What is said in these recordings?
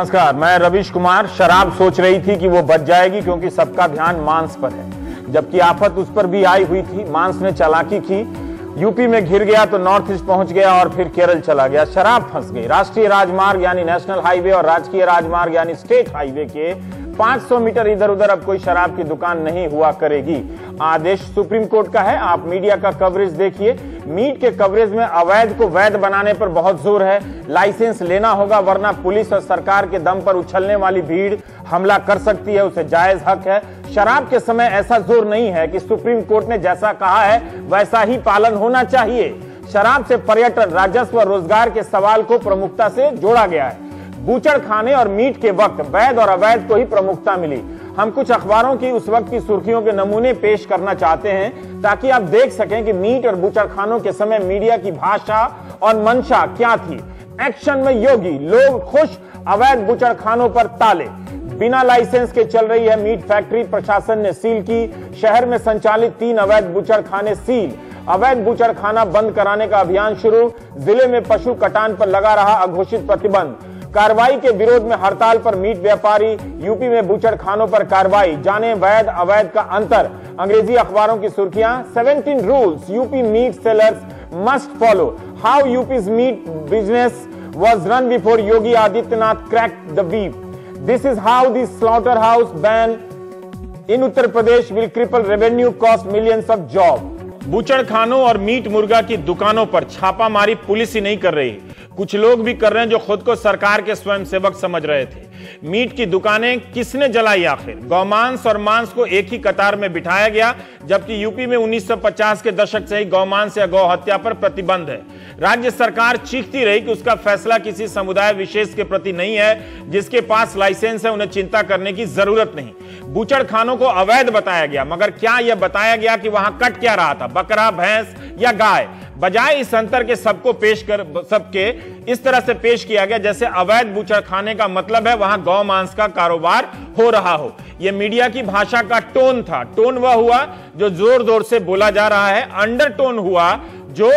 नमस्कार, मैं रवीश कुमार। शराब सोच रही थी कि वो बच जाएगी क्योंकि सबका ध्यान मांस पर है, जबकि आफत उस पर भी आई हुई थी। मांस ने चालाकी की, यूपी में घिर गया तो नॉर्थ ईस्ट पहुंच गया और फिर केरल चला गया। शराब फंस गई। राष्ट्रीय राजमार्ग यानी नेशनल हाईवे और राजकीय राजमार्ग यानी स्टेट हाईवे के 500 मीटर इधर उधर अब कोई शराब की दुकान नहीं हुआ करेगी। आदेश सुप्रीम कोर्ट का है। आप मीडिया का कवरेज देखिए। मीट के कवरेज में अवैध को वैध बनाने पर बहुत जोर है। लाइसेंस लेना होगा, वरना पुलिस और सरकार के दम पर उछलने वाली भीड़ हमला कर सकती है, उसे जायज हक है। शराब के समय ऐसा जोर नहीं है कि सुप्रीम कोर्ट ने जैसा कहा है वैसा ही पालन होना चाहिए। शराब से पर्यटन, राजस्व और रोजगार के सवाल को प्रमुखता से जोड़ा गया है। बूचड़ खाने और मीट के वक्त वैध और अवैध को ही प्रमुखता मिली। हम कुछ अखबारों की उस वक्त की सुर्खियों के नमूने पेश करना चाहते हैं ताकि आप देख सकें कि मीट और बूचड़ खानों के समय मीडिया की भाषा और मंशा क्या थी। एक्शन में योगी, लोग खुश, अवैध बूचड़ खानों पर ताले। बिना लाइसेंस के चल रही है मीट फैक्ट्री, प्रशासन ने सील की। शहर में संचालित 3 अवैध बूचड़ खाने सील। अवैध बूचड़ खाना बंद कराने का अभियान शुरू। जिले में पशु कटान पर लगा रहा अघोषित प्रतिबंध। कार्रवाई के विरोध में हड़ताल पर मीट व्यापारी। यूपी में बूचड़ खानों पर कार्रवाई। जाने वैध अवैध का अंतर। अंग्रेजी अखबारों की सुर्खियां। 17 rules UP meat sellers must follow. How UP's meat business was run before Yogi Adityanath cracked the whip. This is how the slaughterhouse ban in Uttar Pradesh will cripple revenue, cost millions of jobs. बूचड़ खानों और meet मुर्गा की दुकानों पर छापामारी police ही नहीं कर रही, कुछ लोग भी कर रहे हैं जो खुद को सरकार के स्वयंसेवक समझ रहे थे। मीट की दुकानें किसने जलाई आखिर? गौमांस और मांस को एक ही कतार में बिठाया गया, जबकि यूपी में 1950 के दशक से ही गौमांस या गौ हत्या पर प्रतिबंध है। राज्य सरकार चीखती रही कि उसका फैसला किसी समुदाय विशेष के प्रति नहीं है। जिसके पास लाइसेंस है उन्हें चिंता करने की जरूरत नहीं। बूचड़ खानों को अवैध बताया गया, मगर क्या यह बताया गया कि वहां कट क्या रहा था, बकरा, भैंस या गाय? बजाय इस अंतर के सबके इस तरह से पेश किया गया जैसे अवैध बूचड़ खाने का मतलब है वहां गौ मांस का कारोबार हो रहा हो। यह मीडिया की भाषा का टोन था। टोन वह हुआ जो जोर जोर से बोला जा रहा है, अंडरटोन हुआ जो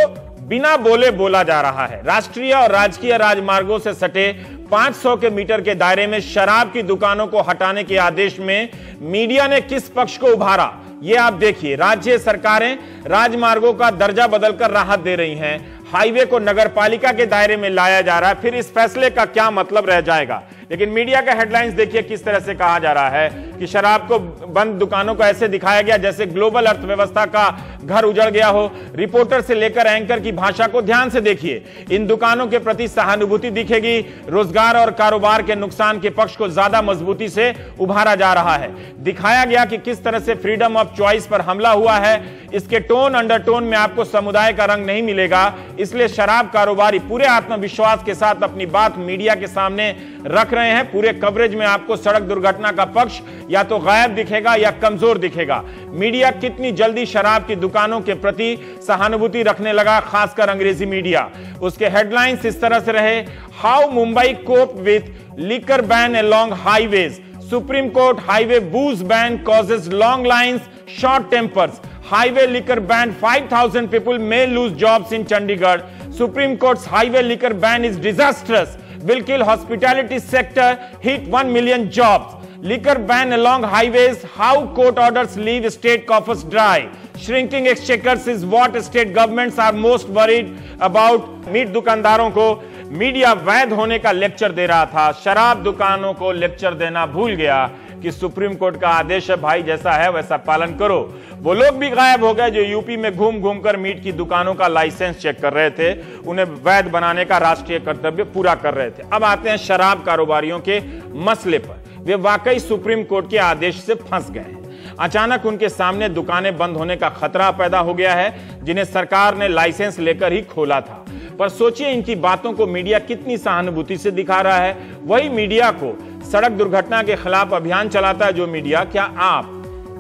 बिना बोले बोला जा रहा है। राष्ट्रीय और राजकीय राजमार्गों से सटे 500 के मीटर के दायरे में शराब की दुकानों को हटाने के आदेश में मीडिया ने किस पक्ष को उभारा, ये आप देखिए। राज्य सरकारें राजमार्गों का दर्जा बदलकर राहत दे रही हैं। हाईवे को नगरपालिका के दायरे में लाया जा रहा है। फिर इस फैसले का क्या मतलब रह जाएगा? लेकिन मीडिया का हेडलाइंस देखिए किस तरह से कहा जा रहा है कि शराब को बंद दुकानों को ऐसे दिखाया गया जैसे ग्लोबल अर्थव्यवस्था का घर उजड़ गया हो। रिपोर्टर से लेकर एंकर की भाषा को ध्यान से देखिए। इन दुकानों के प्रति सहानुभूति दिखेगी। रोजगार और कारोबार के नुकसान के पक्ष को ज्यादा मजबूती से उभारा जा रहा है। दिखाया गया कि किस तरह से फ्रीडम ऑफ चॉइस पर हमला हुआ है। इसके टोन अंडरटोन में आपको समुदाय का रंग नहीं मिलेगा। इसलिए शराब कारोबारी पूरे आत्मविश्वास के साथ अपनी बात मीडिया के सामने रख रहे हैं। पूरे कवरेज में आपको सड़क दुर्घटना का पक्ष या तो गायब दिखेगा या कमजोर दिखेगा। मीडिया कितनी जल्दी शराब की दुकानों के प्रति सहानुभूति रखने लगा, खासकर अंग्रेजी मीडिया। उसके हेडलाइंस इस तरह से रहे, how Mumbai cope with liquor ban along highways. Supreme court highway booze ban causes long lines, short tempers. Highway liquor ban, 5,000 people may lose jobs in Chandigarh. Supreme Court's highway liquor ban is disastrous. Will kill hospitality sector, hit 1 million jobs. Liquor ban along highways, how court orders leave state coffers dry. Shrinking exchequers is what state governments are most worried about. Meat दुकानदारों को media वैध होने का lecture दे रहा था, शराब दुकानों को लेक्चर देना भूल गया कि सुप्रीम कोर्ट का आदेश है भाई, जैसा है वैसा पालन करो। वो लोग भी गायब हो गए जो यूपी में घूम घूम कर मीट की दुकानों का लाइसेंस चेक कर रहे थे, उन्हें वैध बनाने का राष्ट्रीय कर्तव्य पूरा कर रहे थे। अब आते हैं शराब कारोबारियों के मसले पर। वे वाकई सुप्रीम कोर्ट के आदेश से फंस गए हैं। अचानक उनके सामने दुकानें बंद होने का खतरा पैदा हो गया है, जिन्हें सरकार ने लाइसेंस लेकर ही खोला था। पर सोचिए इनकी बातों को मीडिया कितनी सहानुभूति से दिखा रहा है। वही मीडिया को सड़क दुर्घटना के खिलाफ अभियान चलाता है जो मीडिया। क्या आप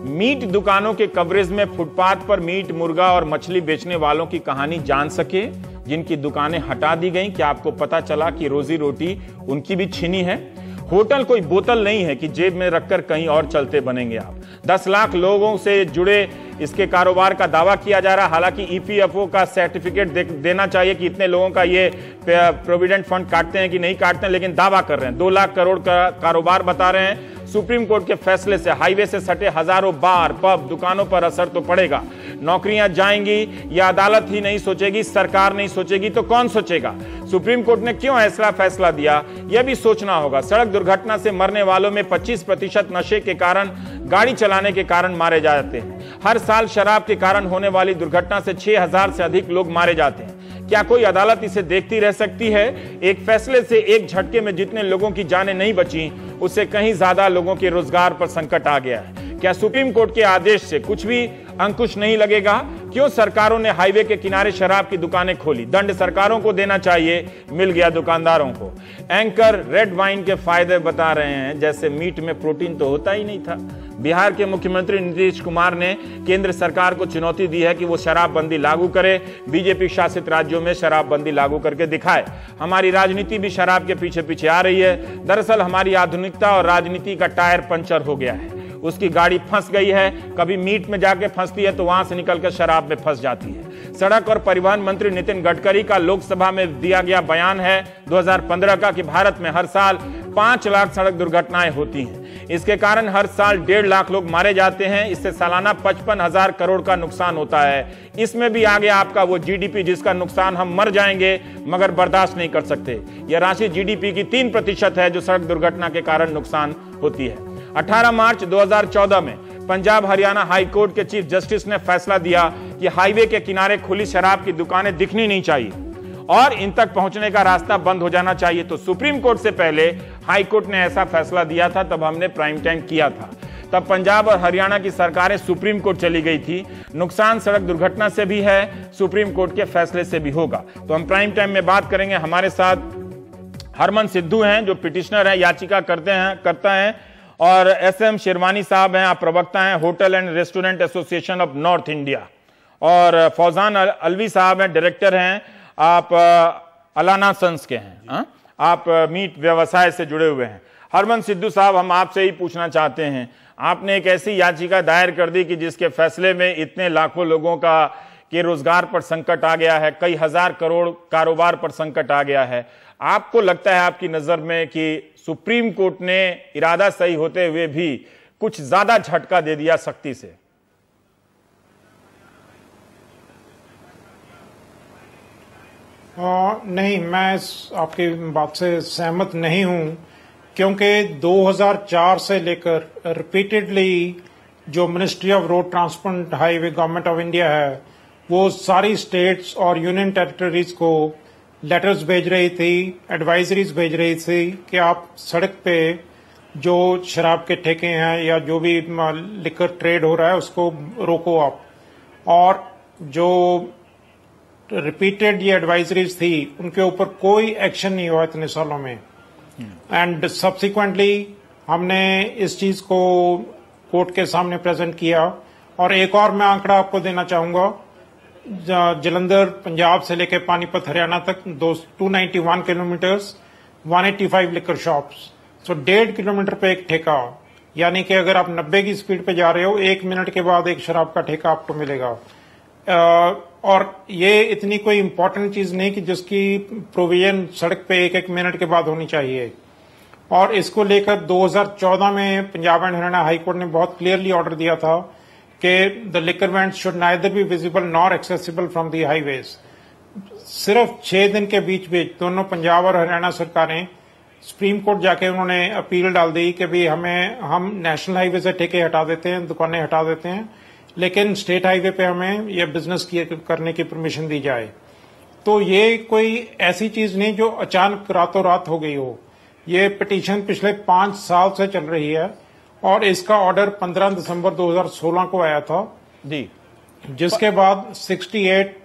मीट दुकानों के कवरेज में फुटपाथ पर मीट, मुर्गा और मछली बेचने वालों की कहानी जान सके जिनकी दुकानें हटा दी गई? क्या आपको पता चला कि रोजी रोटी उनकी भी छीनी है? होटल कोई बोतल नहीं है कि जेब में रखकर कहीं और चलते बनेंगे आप। 10 लाख लोगों से जुड़े इसके कारोबार का दावा किया जा रहा है। हालांकि ईपीएफओ का सर्टिफिकेट देना चाहिए कि इतने लोगों का ये प्रोविडेंट फंड काटते हैं कि नहीं काटते हैं, लेकिन दावा कर रहे हैं। 2 लाख करोड़ का कारोबार बता रहे हैं। सुप्रीम कोर्ट के फैसले से हाईवे से सटे हजारों बार, पब, दुकानों पर असर तो पड़ेगा। नौकरियां जाएंगी या अदालत ही नहीं सोचेगी, सरकार नहीं सोचेगी तो कौन सोचेगा? सुप्रीम कोर्ट ने क्यों ऐसा फैसला दिया, यह भी सोचना होगा। सड़क दुर्घटना से मरने वालों में 25% नशे के कारण, गाड़ी चलाने के कारण मारे जाते हैं। हर साल शराब के कारण होने वाली दुर्घटना से 6000 से अधिक लोग मारे जाते हैं। क्या कोई अदालत इसे देखती रह सकती है? एक फैसले से एक झटके में जितने लोगों की जानें नहीं बची, उससे कहीं ज्यादा लोगों के रोजगार पर संकट आ गया है। क्या सुप्रीम कोर्ट के आदेश से कुछ भी अंकुश नहीं लगेगा? क्यों सरकारों ने हाईवे के किनारे शराब की दुकानें खोली? दंड सरकारों को देना चाहिए, मिल गया दुकानदारों को। एंकर रेड वाइन के फायदे बता रहे हैं, जैसे मीट में प्रोटीन तो होता ही नहीं था। बिहार के मुख्यमंत्री नीतीश कुमार ने केंद्र सरकार को चुनौती दी है कि वो शराबबंदी लागू करे, बीजेपी शासित राज्यों में शराबबंदी लागू करके दिखाए। हमारी राजनीति भी शराब के पीछे पीछे आ रही है। दरअसल हमारी आधुनिकता और राजनीति का टायर पंचर हो गया है। उसकी गाड़ी फंस गई है, कभी मीट में जाके फंसती है तो वहां से निकलकर शराब में फंस जाती है। सड़क और परिवहन मंत्री नितिन गडकरी का लोकसभा में दिया गया बयान है 2015 का कि भारत में हर साल 5 लाख सड़क दुर्घटनाएं होती हैं। इसके कारण हर साल 1.5 लाख लोग मारे जाते हैं। इससे सालाना 55,000 करोड़ का नुकसान होता है। इसमें भी आ गया आपका वो जीडीपी जिसका नुकसान हम मर जाएंगे मगर बर्दाश्त नहीं कर सकते। यह राशि जीडीपी की 3% है जो सड़क दुर्घटना के कारण नुकसान होती है। 18 मार्च 2014 में पंजाब हरियाणा हाई कोर्ट के चीफ जस्टिस ने फैसला दिया कि हाईवे के किनारे खुली शराब की दुकानें दिखनी नहीं चाहिए और इन तक पहुंचने का रास्ता बंद हो जाना चाहिए। तो सुप्रीम कोर्ट से पहले हाई कोर्ट ने ऐसा फैसला दिया था, तब हमने प्राइम टाइम किया था। तब पंजाब और हरियाणा की सरकारें सुप्रीम कोर्ट चली गई थी। नुकसान सड़क दुर्घटना से भी है, सुप्रीम कोर्ट के फैसले से भी होगा। तो हम प्राइम टाइम में बात करेंगे। हमारे साथ हरमन सिद्धू हैं जो पिटिशनर है, याचिका करता है, और SM शेरवानी साहब हैं, आप प्रवक्ता हैं hotel and restaurant association of north India, और फौजान अलवी साहब हैं, डायरेक्टर हैं, आप अलाना सन्स के हैं, आप मीट व्यवसाय से जुड़े हुए हैं। हरमन सिद्धू साहब, हम आपसे ही पूछना चाहते हैं, आपने एक ऐसी याचिका दायर कर दी कि जिसके फैसले में इतने लाखों लोगों का के रोजगार पर संकट आ गया है, कई हजार करोड़ कारोबार पर संकट आ गया है। आपको लगता है आपकी नजर में कि सुप्रीम कोर्ट ने इरादा सही होते हुए भी कुछ ज्यादा झटका दे दिया सख्ती से? नहीं, मैं आपकी बात से सहमत नहीं हूं, क्योंकि 2004 से लेकर रिपीटेडली जो ministry of road transport highway government of India है वो सारी स्टेट्स और यूनियन टेरिटरीज को लेटर्स भेज रही थी, एडवाइजरीज भेज रही थी कि आप सड़क पे जो शराब के ठेके हैं या जो भी लिकर ट्रेड हो रहा है उसको रोको आप। और जो रिपीटेड ये एडवाइजरीज थी उनके ऊपर कोई एक्शन नहीं हुआ इतने सालों में। एंड सब्सिक्वेंटली हमने इस चीज को कोर्ट के सामने प्रेजेंट किया। और एक और मैं आंकड़ा आपको देना चाहूंगा, जलंधर पंजाब से लेकर पानीपत हरियाणा तक 291 किलोमीटर्स, 185 लिकर शॉप्स, सो 1.5 किलोमीटर पे एक ठेका। यानी कि अगर आप 90 की स्पीड पे जा रहे हो, 1 मिनट के बाद एक शराब का ठेका आपको मिलेगा। और ये इतनी कोई इंपॉर्टेंट चीज नहीं कि जिसकी प्रोविजन सड़क पे 1-1 मिनट के बाद होनी चाहिए। और इसको लेकर 2014 में पंजाब एंड हरियाणा हाईकोर्ट ने बहुत क्लियरली ऑर्डर दिया था कि the liquor vents should neither be visible nor accessible from the highways. सिर्फ 6 दिन के बीच दोनों पंजाब और हरियाणा सरकारें सुप्रीम कोर्ट जाके उन्होंने अपील डाल दी कि भी हम नेशनल हाईवे से ठेके हटा देते हैं, दुकानें हटा देते हैं, लेकिन स्टेट हाईवे पे हमें ये बिजनेस करने की परमिशन दी जाए। तो ये कोई ऐसी चीज नहीं जो अचानक रातों रात हो गई हो। ये पिटीशन पिछले 5 साल से चल रही है और इसका ऑर्डर 15 दिसंबर 2016 को आया था जी, जिसके बाद 68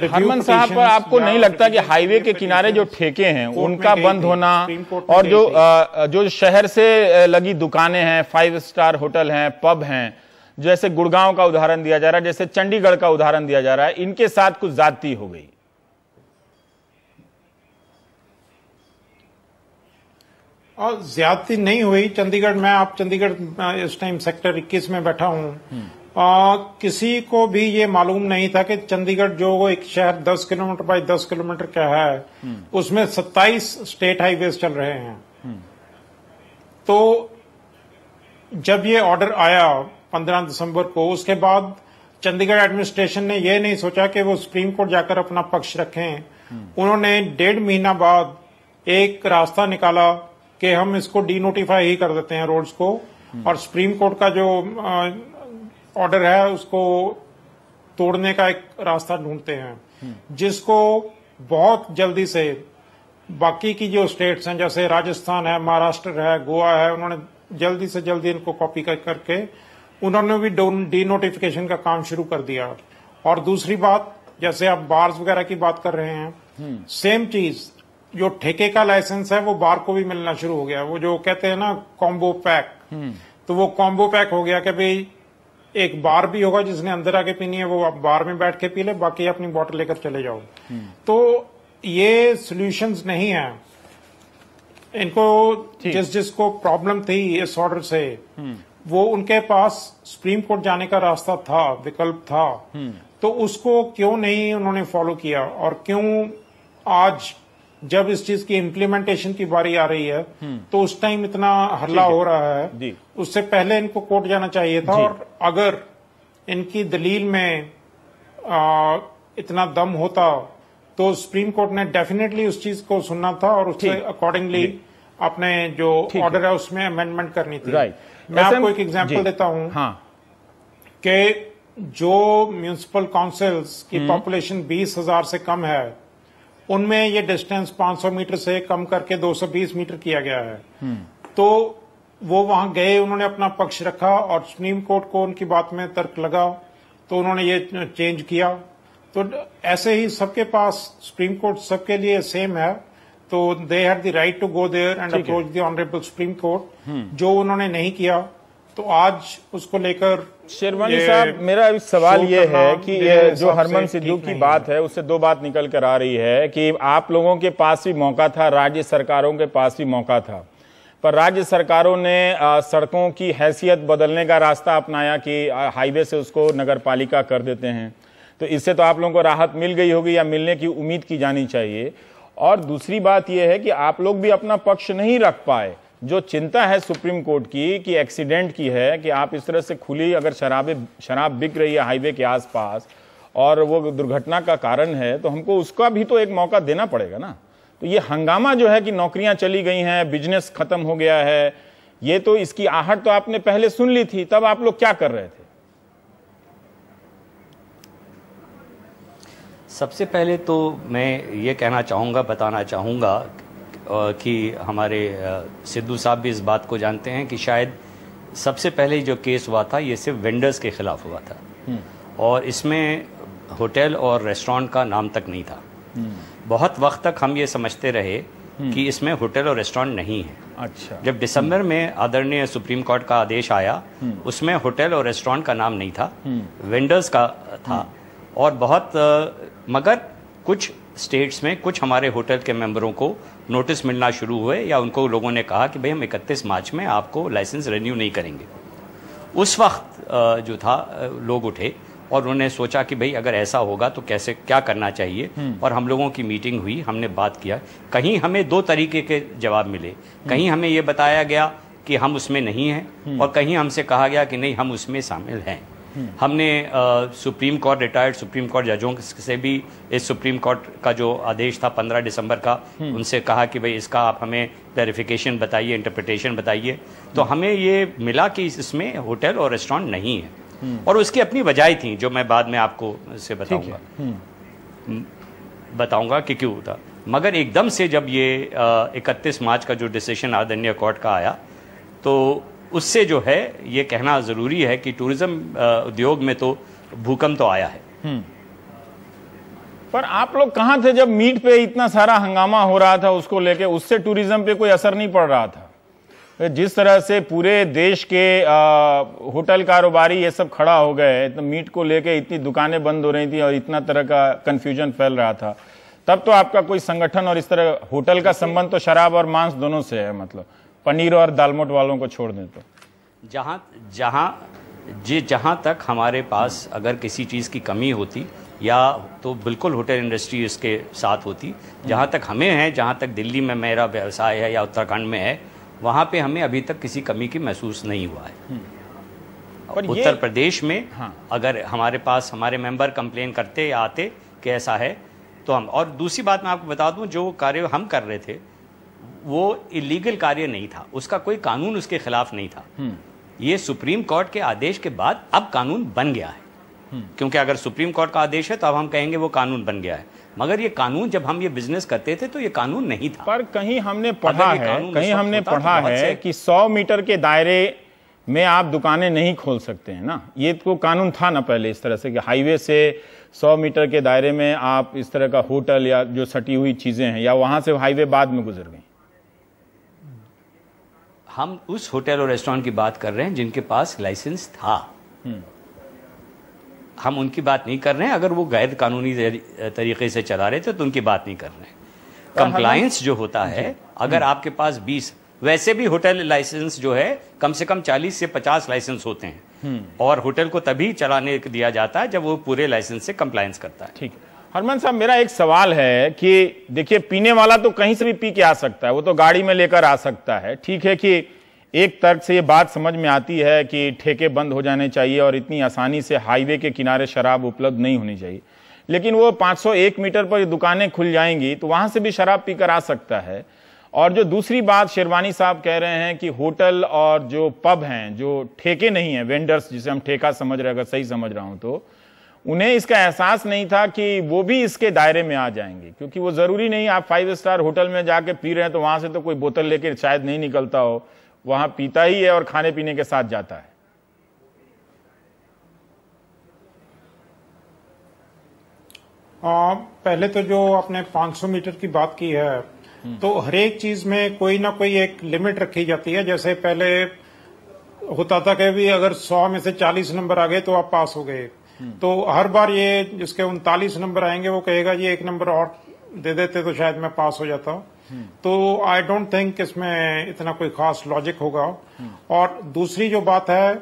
हरमन साहब, आपको नहीं लगता कि हाईवे के किनारे जो ठेके हैं उनका बंद होना और जो शहर से लगी दुकानें हैं, 5 स्टार होटल हैं, पब हैं, जैसे गुड़गांव का उदाहरण दिया जा रहा है, जैसे चंडीगढ़ का उदाहरण दिया जा रहा है, इनके साथ कुछ ज्यादती हो गई? ज्यादती नहीं हुई। चंडीगढ़ में, आप चंडीगढ़ इस टाइम सेक्टर 21 में बैठा हूं किसी को भी ये मालूम नहीं था कि चंडीगढ़ जो एक शहर 10 किलोमीटर बाय 10 किलोमीटर का है, उसमें 27 स्टेट हाईवेज चल रहे हैं। तो जब ये ऑर्डर आया 15 दिसंबर को, उसके बाद चंडीगढ़ एडमिनिस्ट्रेशन ने ये नहीं सोचा कि वो सुप्रीम कोर्ट जाकर अपना पक्ष रखें। उन्होंने 1.5 महीना बाद एक रास्ता निकाला कि हम इसको डीनोटिफाई ही कर देते हैं रोड्स को, और सुप्रीम कोर्ट का जो ऑर्डर है उसको तोड़ने का एक रास्ता ढूंढते हैं, जिसको बहुत जल्दी से बाकी की जो स्टेट्स हैं जैसे राजस्थान है, महाराष्ट्र है, गोवा है, उन्होंने जल्दी से जल्दी इनको कॉपी करके उन्होंने भी डीनोटिफिकेशन का काम शुरू कर दिया। और दूसरी बात, जैसे आप बार्स वगैरह की बात कर रहे हैं, सेम चीज जो ठेके का लाइसेंस है वो बार को भी मिलना शुरू हो गया। वो जो कहते हैं ना कॉम्बो पैक, तो वो कॉम्बो पैक हो गया कि भाई एक बार भी होगा, जिसने अंदर आके पीनी है वो आप बार में बैठ के पी ले, बाकी अपनी बोतल लेकर चले जाओ। तो ये सॉल्यूशंस नहीं है। इनको जिसको प्रॉब्लम थी इस ऑर्डर से, वो उनके पास सुप्रीम कोर्ट जाने का रास्ता था, विकल्प था, तो उसको क्यों नहीं उन्होंने फॉलो किया? और क्यों आज जब इस चीज की इम्प्लीमेंटेशन की बारी आ रही है तो उस टाइम इतना हल्ला हो रहा है? उससे पहले इनको कोर्ट जाना चाहिए था। और अगर इनकी दलील में इतना दम होता तो सुप्रीम कोर्ट ने डेफिनेटली उस चीज को सुनना था और उससे अकॉर्डिंगली अपने जो ऑर्डर है उसमें अमेंडमेंट करनी थी। मैं आपको एक एग्जांपल देता हूं कि जो म्यूनिसिपल काउंसिल्स की पॉपुलेशन 20,000 से कम है, उनमें ये डिस्टेंस 500 मीटर से कम करके 220 मीटर किया गया है। तो वो वहां गए, उन्होंने अपना पक्ष रखा और सुप्रीम कोर्ट को उनकी बात में तर्क लगा, तो उन्होंने ये चेंज किया। तो ऐसे ही सबके पास सुप्रीम कोर्ट सबके लिए सेम है, तो they had the right to go there and approach the honourable supreme court, जो उन्होंने नहीं किया। तो आज उसको लेकर शेरवानी साहब, मेरा सवाल ये है कि ये जो हरमन सिद्धू की बात है उससे दो बात निकल कर आ रही है कि आप लोगों के पास भी मौका था, राज्य सरकारों के पास भी मौका था, पर राज्य सरकारों ने सड़कों की हैसियत बदलने का रास्ता अपनाया कि हाईवे से उसको नगर पालिका कर देते हैं। तो इससे तो आप लोगों को राहत मिल गई होगी या मिलने की उम्मीद की जानी चाहिए। और दूसरी बात यह है कि आप लोग भी अपना पक्ष नहीं रख पाए। जो चिंता है सुप्रीम कोर्ट की कि एक्सीडेंट की है कि आप इस तरह से खुली अगर शराब बिक रही है हाईवे के आसपास और वो दुर्घटना का कारण है, तो हमको उसका भी तो एक मौका देना पड़ेगा ना। तो ये हंगामा जो है कि नौकरियां चली गई हैं, बिजनेस खत्म हो गया है, ये तो इसकी आहट तो आपने पहले सुन ली थी, तब आप लोग क्या कर रहे थे? सबसे पहले तो मैं ये कहना चाहूँगा, बताना चाहूँगा कि हमारे सिद्धू साहब भी इस बात को जानते हैं कि शायद सबसे पहले जो केस हुआ था ये सिर्फ वेंडर्स के खिलाफ हुआ था, और इसमें होटल और रेस्टोरेंट का नाम तक नहीं था। बहुत वक्त तक हम ये समझते रहे कि इसमें होटल और रेस्टोरेंट नहीं है। अच्छा। जब दिसंबर में आदरणीय सुप्रीम कोर्ट का आदेश आया, उसमें होटल और रेस्टोरेंट का नाम नहीं था, वेंडर्स का था। और बहुत मगर कुछ स्टेट्स में कुछ हमारे होटल के मेंबरों को नोटिस मिलना शुरू हुए, या उनको लोगों ने कहा कि भाई हम 31 मार्च में आपको लाइसेंस रिन्यू नहीं करेंगे। उस वक्त जो था लोग उठे और उन्होंने सोचा कि भाई अगर ऐसा होगा तो कैसे क्या करना चाहिए। और हम लोगों की मीटिंग हुई, हमने बात किया। कहीं हमें दो तरीके के जवाब मिले। कहीं हमें ये बताया गया कि हम उसमें नहीं हैं, और कहीं हमसे कहा गया कि नहीं हम उसमें शामिल हैं। हमने supreme court, retired supreme court जजों से भी इस सुप्रीम कोर्ट का जो आदेश था 15 दिसंबर का, उनसे कहा कि भाई इसका आप हमें क्लैरिफिकेशन बताइए, इंटरप्रिटेशन बताइए। तो हमें ये मिला कि इसमें होटल और रेस्टोरेंट नहीं है, और उसकी अपनी वजह थी जो मैं बाद में आपको से बताऊंगा कि क्यों था। मगर एकदम से जब ये 31 मार्च का जो डिसीजन आदरणीय कोर्ट का आया, तो उससे जो है ये कहना जरूरी है कि टूरिज्म उद्योग में तो भूकंप तो आया है। पर आप लोग कहां थे जब मीट पे इतना सारा हंगामा हो रहा था उसको लेके? उससे टूरिज्म पे कोई असर नहीं पड़ रहा था। जिस तरह से पूरे देश के होटल कारोबारी ये सब खड़ा हो गए, तो मीट को लेके इतनी दुकानें बंद हो रही थी और इतना तरह का कंफ्यूजन फैल रहा था, तब तो आपका कोई संगठन और इस तरह होटल का संबंध तो शराब और मांस दोनों से है, मतलब पनीर और दालमोट वालों को छोड़ दें तो। जी, जहाँ तक हमारे पास अगर किसी चीज़ की कमी होती या तो बिल्कुल होटल इंडस्ट्री इसके साथ होती। जहाँ तक हमें है, जहाँ तक दिल्ली में मेरा व्यवसाय है या उत्तराखंड में है, वहाँ पे हमें अभी तक किसी कमी की महसूस नहीं हुआ है। उत्तर प्रदेश में अगर हमारे पास हमारे मेंबर कंप्लेन करते या आते कि ऐसा है तो हम, और दूसरी बात मैं आपको बता दूं, जो कार्य हम कर रहे थे वो इलीगल कार्य नहीं था, उसका कोई कानून उसके खिलाफ नहीं था। ये सुप्रीम कोर्ट के आदेश के बाद अब कानून बन गया है, क्योंकि अगर सुप्रीम कोर्ट का आदेश है तो अब हम कहेंगे वो कानून बन गया है, मगर ये कानून जब हम ये बिजनेस करते थे तो ये कानून नहीं था। पर कहीं हमने पढ़ा है कि 100 मीटर के दायरे में आप दुकानें नहीं खोल सकते हैं ना, ये तो कानून था ना पहले इस तरह से कि हाईवे से 100 मीटर के दायरे में आप इस तरह का होटल या जो सटी हुई चीजें हैं, या वहां से हाईवे बाद में गुजर गई। हम उस होटल और रेस्टोरेंट की बात कर रहे हैं जिनके पास लाइसेंस था, हम उनकी बात नहीं कर रहे हैं। अगर वो गैर कानूनी तरीके से चला रहे थे तो उनकी बात नहीं कर रहे हैं। कंप्लायंस जो होता है, अगर आपके पास 20, वैसे भी होटल लाइसेंस जो है कम से कम 40 से 50 लाइसेंस होते हैं, और होटल को तभी चलाने दिया जाता है जब वो पूरे लाइसेंस से कंप्लायंस करता है। ठीक है हरमन साहब, मेरा एक सवाल है कि देखिए, पीने वाला तो कहीं से भी पी के आ सकता है, वो तो गाड़ी में लेकर आ सकता है। ठीक है कि एक तर्क से ये बात समझ में आती है कि ठेके बंद हो जाने चाहिए और इतनी आसानी से हाईवे के किनारे शराब उपलब्ध नहीं होनी चाहिए, लेकिन वो 501 मीटर पर दुकानें खुल जाएंगी तो वहां से भी शराब पीकर आ सकता है। और जो दूसरी बात शेरवानी साहब कह रहे हैं कि होटल और जो पब हैं, जो ठेके नहीं है, वेंडर्स जिसे हम ठेका समझ रहे हैं, अगर सही समझ रहा हूं तो उन्हें इसका एहसास नहीं था कि वो भी इसके दायरे में आ जाएंगे, क्योंकि वो जरूरी नहीं आप 5 स्टार होटल में जाके पी रहे हैं तो वहां से तो कोई बोतल लेकर शायद नहीं निकलता हो, वहां पीता ही है और खाने पीने के साथ जाता है। पहले तो जो आपने 500 मीटर की बात की है, तो हर एक चीज में कोई ना कोई एक लिमिट रखी जाती है। जैसे पहले होता था कि भी अगर 100 में से 40 नंबर आ गए तो आप पास हो गए, तो हर बार ये जिसके 39 नंबर आएंगे वो कहेगा ये 1 नंबर और दे देते तो शायद मैं पास हो जाता। तो आई डोंट थिंक इसमें इतना कोई खास लॉजिक होगा। और दूसरी जो बात है,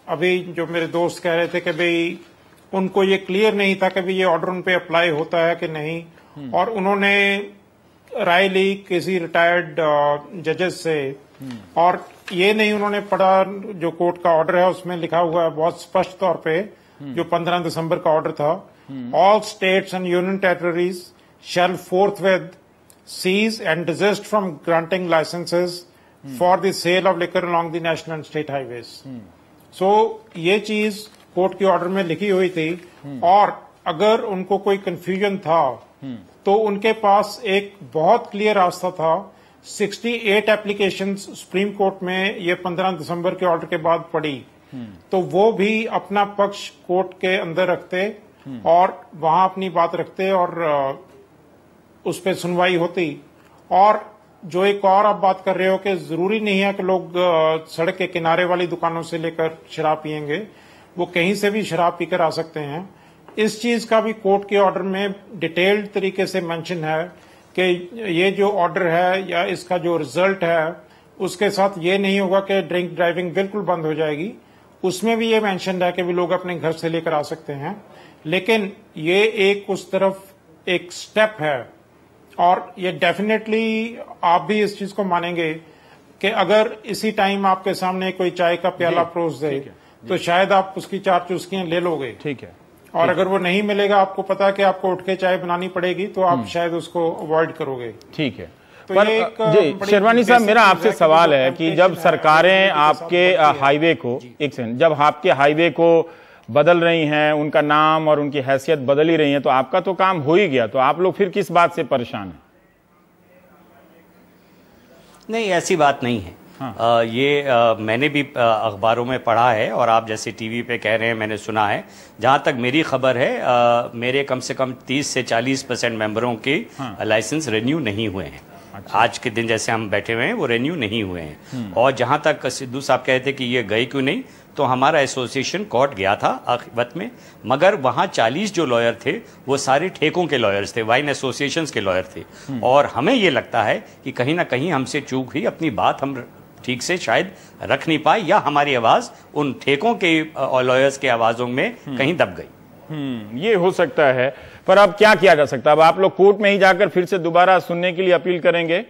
अभी जो मेरे दोस्त कह रहे थे कि भाई उनको ये क्लियर नहीं था कि भाई ये ऑर्डर उन पे अप्लाई होता है कि नहीं, और उन्होंने राय ली किसी रिटायर्ड जजेस से, और ये नहीं उन्होंने पढ़ा जो कोर्ट का ऑर्डर है, उसमें लिखा हुआ है बहुत स्पष्ट तौर पे, जो 15 दिसंबर का ऑर्डर था, all states and union territories shall forthwith cease and desist from granting licenses for the sale of liquor along the national and state highways. So ये चीज कोर्ट के ऑर्डर में लिखी हुई थी, और अगर उनको कोई कंफ्यूजन था तो उनके पास एक बहुत क्लियर रास्ता था। 68 एप्लीकेशंस सुप्रीम कोर्ट में ये 15 दिसंबर के ऑर्डर के बाद पड़ी, तो वो भी अपना पक्ष कोर्ट के अंदर रखते और वहां अपनी बात रखते और उस पर सुनवाई होती। और जो एक और आप बात कर रहे हो कि जरूरी नहीं है कि लोग सड़क के किनारे वाली दुकानों से लेकर शराब पियेंगे, वो कहीं से भी शराब पीकर आ सकते हैं। इस चीज का भी कोर्ट के ऑर्डर में डिटेल्ड तरीके से मेंशन है कि ये जो ऑर्डर है या इसका जो रिजल्ट है उसके साथ ये नहीं होगा कि ड्रिंक ड्राइविंग बिल्कुल बंद हो जाएगी। उसमें भी ये मेंशन है कि भी लोग अपने घर से लेकर आ सकते हैं, लेकिन ये एक उस तरफ एक स्टेप है। और ये डेफिनेटली आप भी इस चीज को मानेंगे कि अगर इसी टाइम आपके सामने कोई चाय का प्याला परोस दे तो शायद आप उसकी 4 चुस्कियां ले लोगे। ठीक है। और अगर वो नहीं मिलेगा, आपको पता है कि आपको उठ के चाय बनानी पड़ेगी, तो आप शायद उसको अवॉइड करोगे। ठीक है। तो पर शेरवानी साहब, मेरा आपसे सवाल है कि जब सरकारें आपके हाईवे को, एक सेकंड, जब आपके हाईवे को बदल रही हैं, उनका नाम और उनकी हैसियत बदल ही रही है, तो आपका तो काम हो ही गया, तो आप लोग फिर किस बात से परेशान हैं? नहीं, ऐसी बात नहीं है। हाँ। मैंने भी अखबारों में पढ़ा है और आप जैसे टीवी पे कह रहे हैं, मैंने सुना है। जहाँ तक मेरी खबर है, मेरे कम से कम 30 से 40% मेंबरों के लाइसेंस रिन्यू नहीं हुए हैं। अच्छा। आज के दिन जैसे हम बैठे हुए हैं वो रिन्यू नहीं हुए हैं। और जहाँ तक सिद्धू साहब कहते कि ये गए क्यों नहीं, तो हमारा एसोसिएशन कोर्ट गया था आखिरत में, मगर वहाँ 40 जो लॉयर थे वो सारे ठेकों के लॉयर्स थे, वाइन एसोसिएशंस के लॉयर थे। और हमें ये लगता है कि कहीं ना कहीं हमसे चूक हुई, अपनी बात हम ठीक से शायद रख नहीं पाए, या हमारी आवाज उन ठेकों के लॉयर्स के आवाजों में कहीं दब गई। ये हो सकता है, पर अब क्या किया जा सकता है? अब आप लोग कोर्ट में ही जाकर फिर से दोबारा सुनने के लिए अपील करेंगे?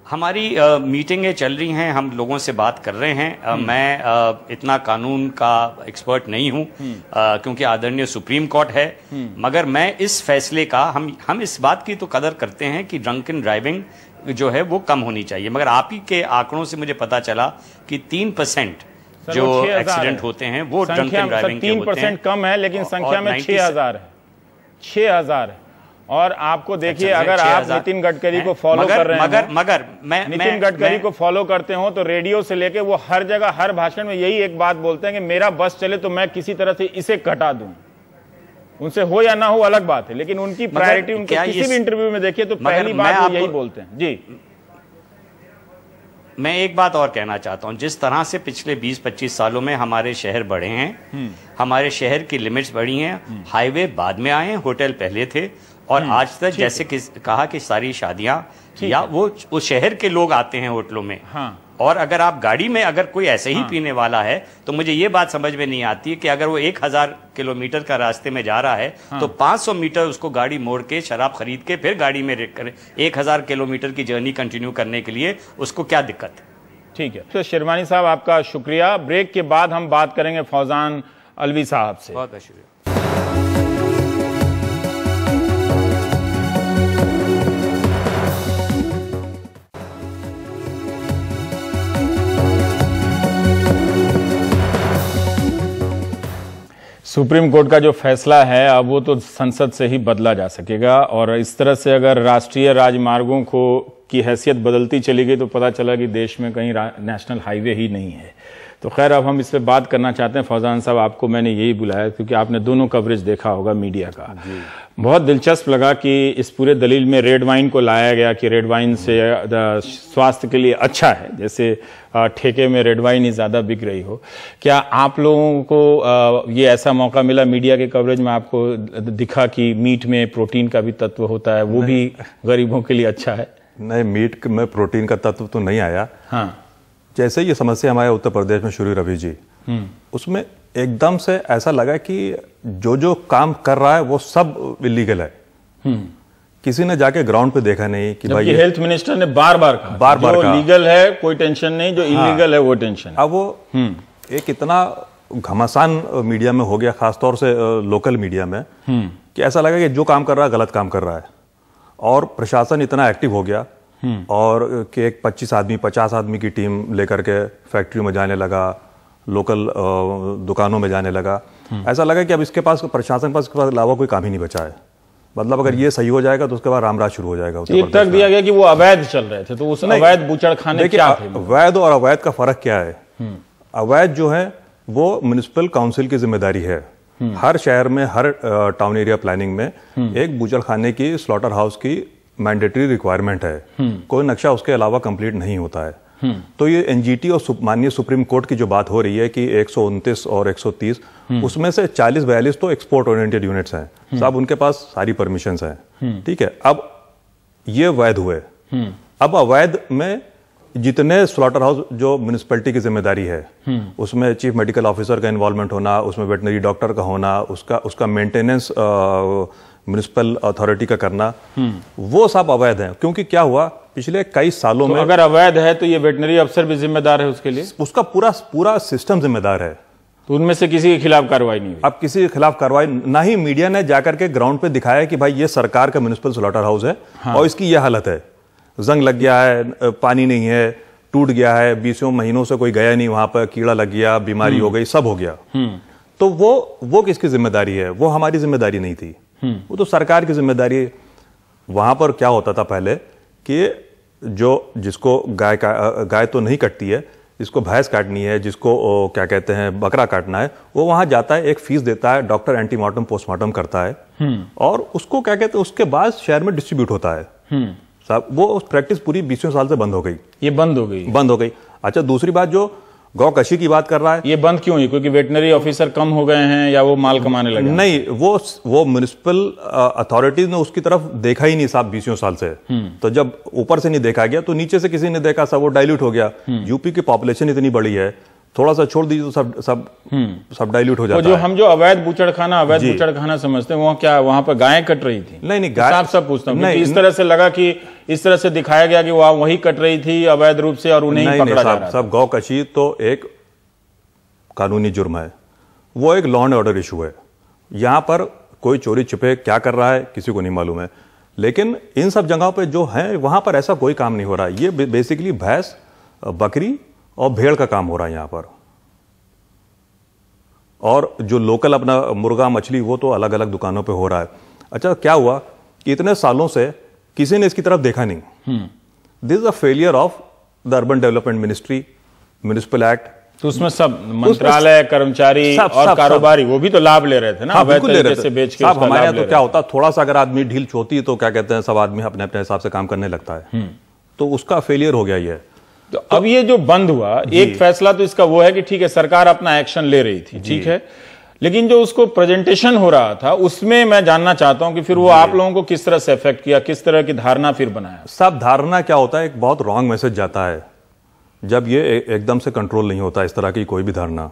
हमारी मीटिंगें चल रही हैं, हम लोगों से बात कर रहे हैं। मैं इतना कानून का एक्सपर्ट नहीं हूं, क्योंकि आदरणीय सुप्रीम कोर्ट है, मगर मैं इस फैसले का हम इस बात की तो कदर करते हैं कि ड्रंकन ड्राइविंग जो है वो कम होनी चाहिए, मगर आप ही के आंकड़ों से मुझे पता चला कि 3% जो एक्सीडेंट होते हैं वो ड्रंकन ड्राइविंग के होते हैं। 3% कम है, लेकिन संख्या में 6000 है। 6000 है। और आपको देखिए, अगर आप नितिन गडकरी को फॉलो कर रहे हैं, मगर नितिन गडकरी को फॉलो करते हो तो रेडियो से लेके वो हर जगह हर भाषण में यही एक बात बोलते हैं कि मेरा बस चले तो मैं किसी तरह से इसे घटा दूं। उनसे हो या ना हो अलग बात है, लेकिन उनकी प्रायोरिटी, उनके किसी भी इंटरव्यू में देखिए तो पहली बात वो यही बोलते हैं। जी, मैं एक बात और कहना चाहता हूं, जिस तरह से पिछले 20-25 सालों में हमारे शहर बढ़े हैं, हमारे शहर की लिमिट्स बढ़ी हैं, हाईवे बाद में आए, होटल पहले थे, और आज तक जैसे कहा कि सारी शादियां या वो उस शहर के लोग आते हैं होटलों में। हाँ। और अगर आप गाड़ी में अगर कोई ऐसे ही पीने वाला है तो मुझे ये बात समझ में नहीं आती है कि अगर वो 1000 किलोमीटर का रास्ते में जा रहा है तो 500 मीटर उसको गाड़ी मोड़ के शराब खरीद के फिर गाड़ी में 1000 किलोमीटर की जर्नी कंटिन्यू करने के लिए उसको क्या दिक्कत है? ठीक है। तो शेरवानी साहब, आपका शुक्रिया। ब्रेक के बाद हम बात करेंगे फौजान अलवी साहब से। बहुत बहुत शुक्रिया। सुप्रीम कोर्ट का जो फैसला है अब वो तो संसद से ही बदला जा सकेगा, और इस तरह से अगर राष्ट्रीय राजमार्गों को की हैसियत बदलती चली गई तो पता चला कि देश में कहीं नेशनल हाईवे ही नहीं है। तो खैर, अब हम इस पे बात करना चाहते हैं। फौजान साहब, आपको मैंने यही बुलाया क्योंकि आपने दोनों कवरेज देखा होगा मीडिया का। बहुत दिलचस्प लगा कि इस पूरे दलील में रेड वाइन को लाया गया कि रेड वाइन से स्वास्थ्य के लिए अच्छा है, जैसे ठेके में रेड वाइन ही ज्यादा बिक रही हो। क्या आप लोगों को ये ऐसा मौका मिला मीडिया के कवरेज में, आपको दिखा कि मीट में प्रोटीन का भी तत्व होता है, वो भी गरीबों के लिए अच्छा है? नहीं, मीट में प्रोटीन का तत्व तो नहीं आया। हाँ। जैसे ये समस्या हमारे उत्तर प्रदेश में शुरू रवि जी, उसमें एकदम से ऐसा लगा कि जो जो काम कर रहा है वो सब इलीगल है। किसी ने जाके ग्राउंड पे देखा नहीं कि भाई हेल्थ मिनिस्टर ने बार बार कहा जो लीगल है कोई टेंशन नहीं, जो इलीगल है वो टेंशन। अब वो एक इतना घमासान मीडिया में हो गया, खासतौर से लोकल मीडिया में, कि ऐसा लगा कि जो काम कर रहा है गलत काम कर रहा है। और प्रशासन इतना एक्टिव हो गया और कि एक 25 आदमी 50 आदमी की टीम लेकर के फैक्ट्रियों में जाने लगा, लोकल दुकानों में जाने लगा। ऐसा लगा कि अब इसके पास प्रशासन पास इसके अलावा कोई काम ही नहीं बचा है। मतलब अगर ये सही हो जाएगा तो उसके बाद रामराज शुरू हो जाएगा। ये तक दिया गया कि वो अवैध चल रहे थे, तो उस अवैध बूचड़खाने क्या थे? अवैध और अवैध का फर्क क्या है? अवैध जो है वो म्युनिसिपल काउंसिल की जिम्मेदारी है। हर शहर में, हर टाउन एरिया प्लानिंग में एक बूचड़खाने की, स्लॉटर हाउस की मैंडेटरी रिक्वायरमेंट है। कोई नक्शा उसके अलावा कंप्लीट नहीं होता है। तो ये एनजीटी और माननीय सुप्रीम कोर्ट की जो बात हो रही है कि 129 और 130, उसमें से 40-42 तो एक्सपोर्ट ओरिएंटेड यूनिट्स हैं साहब, उनके पास सारी परमिशंस हैं। ठीक है, अब ये वैध हुए। अब अवैध में जितने स्लॉटर हाउस जो म्युनिसिपैलिटी की जिम्मेदारी है, उसमें चीफ मेडिकल ऑफिसर का इन्वॉल्वमेंट होना, उसमें वेटनरी डॉक्टर का होना, उसका मेंटेनेंस म्युनिसिपल अथॉरिटी का करना, वो सब अवैध है। क्योंकि क्या हुआ पिछले कई सालों में, अगर अवैध है तो ये वेटनरी अफसर भी जिम्मेदार है उसके लिए, उसका पूरा सिस्टम जिम्मेदार है। तो उनमें से किसी के खिलाफ कार्रवाई नहीं हुई। अब किसी के खिलाफ कार्रवाई ना ही मीडिया ने जाकर के ग्राउंड पे दिखाया कि भाई ये सरकार का म्युनिसिपल स्लॉटर हाउस है और इसकी ये हालत है, जंग लग गया है, पानी नहीं है, टूट गया है, 20 महीनों से कोई गया नहीं वहां पर, कीड़ा लग गया, बीमारी हो गई, सब हो गया। तो वो किसकी जिम्मेदारी है? वो हमारी जिम्मेदारी नहीं थी, वो तो सरकार की जिम्मेदारी है। वहां पर क्या होता था पहले कि जिसको गाय तो नहीं कटती है, जिसको भैंस काटनी है, जिसको क्या कहते हैं बकरा काटना है, वो वहां जाता है, एक फीस देता है, डॉक्टर एंटीमार्टम पोस्टमार्टम करता है और उसको क्या कहते हैं उसके बाद शहर में डिस्ट्रीब्यूट होता है साहब। वो प्रैक्टिस पूरी 20 साल से बंद हो गई। ये बंद हो गई। अच्छा, दूसरी बात, जो गौकशी की बात कर रहा है। ये बंद क्यों हुई? क्योंकि वेटनरी ऑफिसर कम हो गए हैं या वो माल कमाने लगे? नहीं, वो म्युनिसिपल अथॉरिटीज ने उसकी तरफ देखा ही नहीं साहब 20 साल से। तो जब ऊपर से नहीं देखा गया तो नीचे से किसी ने देखा, सब वो डाइल्यूट हो गया। यूपी की पॉपुलेशन इतनी बड़ी है, थोड़ा सा छोड़ दीजिए तो सब डाइल्यूट हो जाता है। हम जो अवैध बूचड़खाना समझते हैं, वहां पर गायें कट रही थी? नहीं, गाय साफ सब पूछता हूँ, इस तरह से लगा कि इस तरह से दिखाया गया कि वह वही कट रही थी अवैध रूप से और उन्हें ही पकड़ा जा रहा था। सब गौकशी तो एक कानूनी जुर्म है, वो एक लॉ एंड ऑर्डर इशू है। यहां पर कोई चोरी छिपे क्या कर रहा है किसी को नहीं मालूम है, लेकिन इन सब जगहों पे जो है वहां पर ऐसा कोई काम नहीं हो रहा है। ये बेसिकली भैंस, बकरी और भेड़ का काम हो रहा है यहां पर। और जो लोकल अपना मुर्गा मछली वो तो अलग अलग दुकानों पे हो रहा है। अच्छा, क्या हुआ कि इतने सालों से किसी ने इसकी तरफ देखा नहीं। This is a failure of the urban development ministry, municipal act. तो उसमें सब मंत्रालय, कर्मचारी और कारोबारी वो भी तो लाभ ले रहे थे ना? हाँ, बिल्कुल ले रहे थे। बेच के साहब हमारे यहाँ तो क्या होता, थोड़ा सा अगर आदमी ढील होती है तो क्या कहते हैं, सब आदमी अपने अपने हिसाब से काम करने लगता है। तो उसका फेलियर हो गया ये। तो अब ये जो बंद हुआ, एक फैसला तो इसका वो है कि ठीक है सरकार अपना एक्शन ले रही थी, ठीक है, लेकिन जो उसको प्रेजेंटेशन हो रहा था उसमें मैं जानना चाहता हूं कि फिर वो आप लोगों को किस तरह से इफेक्ट किया, किस तरह की धारणा फिर बनाया? सब धारणा क्या होता है, एक बहुत रॉन्ग मैसेज जाता है जब ये एकदम से कंट्रोल नहीं होता इस तरह की कोई भी धारणा।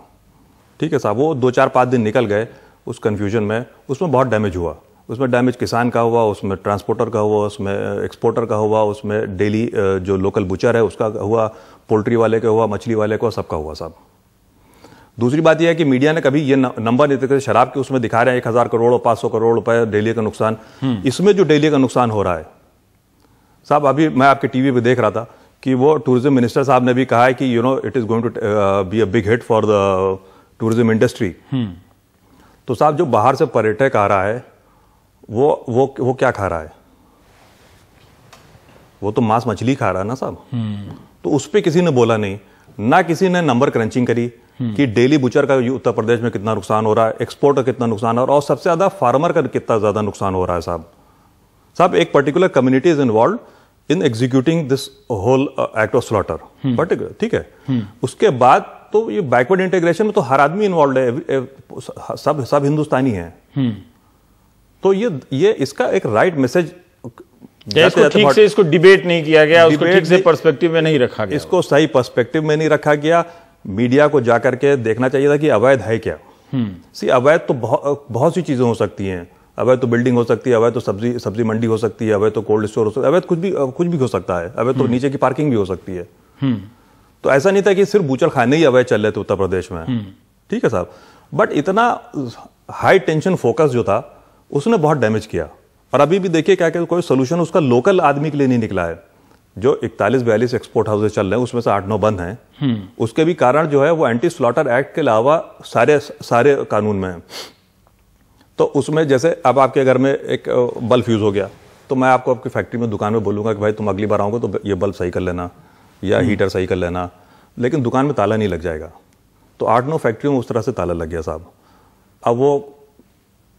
ठीक है साहब, वो 2-4-5 दिन निकल गए उस कंफ्यूजन में, उसमें बहुत डैमेज हुआ। उसमें डैमेज किसान का हुआ, उसमें ट्रांसपोर्टर का हुआ, उसमें एक्सपोर्टर का हुआ, उसमें डेली जो लोकल बुचर है उसका हुआ, पोल्ट्री वाले का हुआ, मछली वाले का, सबका हुआ साहब। दूसरी बात यह है कि मीडिया ने कभी ये नंबर नहीं दिखाया, शराब के उसमें दिखा रहे हैं 1000 करोड़ और 500 करोड़ रुपए डेली का नुकसान। इसमें जो डेली का नुकसान हो रहा है साहब, अभी मैं आपके टीवी पे देख रहा था कि वो टूरिज्म मिनिस्टर साहब ने भी कहा है कि it is going to be a big hit for the tourism industry. तो साहब जो बाहर से पर्यटक आ रहा है वो क्या खा रहा है? वो तो मांस मछली खा रहा है ना साहब। तो उस पर किसी ने बोला नहीं, ना किसी ने नंबर क्रंचिंग करी कि डेली बुचर का उत्तर प्रदेश में कितना नुकसान हो रहा है, एक्सपोर्ट का कितना नुकसान हो रहा है, और सबसे ज्यादा फार्मर का कितना ज्यादा नुकसान हो रहा है साहब। एक particular community is involve in executing this whole act of slaughter, particular, ठीक है। उसके बाद तो ये बैकवर्ड इंटीग्रेशन में तो हर आदमी इन्वॉल्व है, सब हिंदुस्तानी है। तो ये इसका एक राइट मैसेज, इसको ठीक से इसको डिबेट नहीं किया गया, उसको ठीक से पर्सपेक्टिव में नहीं रखा गया, इसको सही पर्सपेक्टिव में नहीं रखा गया। मीडिया को जाकर के देखना चाहिए था कि अवैध है क्या। अवैध तो बहुत सी चीजें हो सकती हैं। अवैध तो बिल्डिंग हो सकती है, अवैध तो सब्जी मंडी हो सकती है, अवैध तो कोल्ड स्टोर हो सकता है, अवैध कुछ भी हो सकता है, अवैध तो नीचे की पार्किंग भी हो सकती है। तो ऐसा नहीं था कि सिर्फ बूचड़ खाने ही अवैध चल रहे थे उत्तर प्रदेश में, ठीक है साहब। बट इतना हाई टेंशन फोकस जो था उसने बहुत डैमेज किया। और अभी भी देखिए क्या कोई सोल्यूशन उसका लोकल आदमी के लिए नहीं निकला है। जो 41-42 एक्सपोर्ट हाउसेज चल रहे हैं उसमें से 8-9 बंद हैं। उसके भी कारण जो है वो एंटी स्लॉटर एक्ट के अलावा सारे कानून में है। तो उसमें जैसे अब आपके घर में एक बल्ब फ्यूज हो गया तो मैं आपको आपकी फैक्ट्री में दुकान में बोलूंगा कि भाई तुम अगली बार आओगे तो ये बल्ब सही कर लेना या हीटर सही कर लेना, लेकिन दुकान में ताला नहीं लग जाएगा। तो 8-9 फैक्ट्रियों में उस तरह से ताला लग गया साहब। अब वो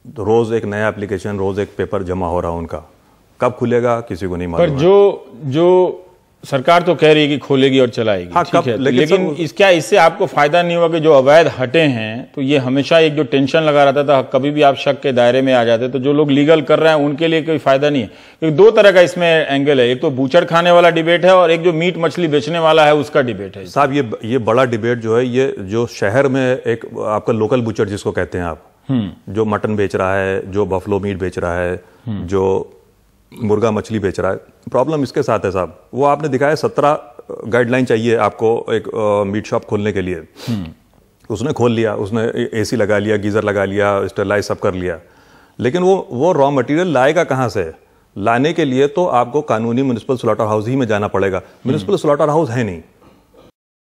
रोज एक नया एप्लीकेशन, रोज एक पेपर जमा हो रहा है उनका, कब खुलेगा किसी को नहीं मालूम। पर जो सरकार तो कह रही है कि खोलेगी और चलाएगी, हाँ, ठीक है, लेकिन क्या इससे आपको फायदा नहीं होगा कि जो अवैध हटे हैं तो ये हमेशा एक जो टेंशन लगा रहता था, कभी भी आप शक के दायरे में आ जाते, तो जो लोग लीगल कर रहे हैं उनके लिए कोई फायदा नहीं है। क्योंकि 2 तरह का इसमें एंगल है, एक तो बूचड़ खाने वाला डिबेट है और एक जो मीट मछली बेचने वाला है उसका डिबेट है साहब। ये बड़ा डिबेट जो है, ये जो शहर में एक आपका लोकल बूचर जिसको कहते हैं आप, जो मटन बेच रहा है, जो बफलो मीट बेच रहा है, जो मुर्गा मछली बेच रहा है, प्रॉब्लम इसके साथ है साहब। वो आपने दिखाया 17 गाइडलाइन चाहिए आपको एक मीट शॉप खोलने के लिए। उसने खोल लिया, उसने एसी लगा लिया, गीजर लगा लिया, स्टेरलाइज सब कर लिया, लेकिन वो रॉ मटेरियल लाएगा कहां से? लाने के लिए तो आपको कानूनी म्युनिसिपल स्लॉटर हाउस ही में जाना पड़ेगा। म्युनिसिपल स्लॉटर हाउस है नहीं।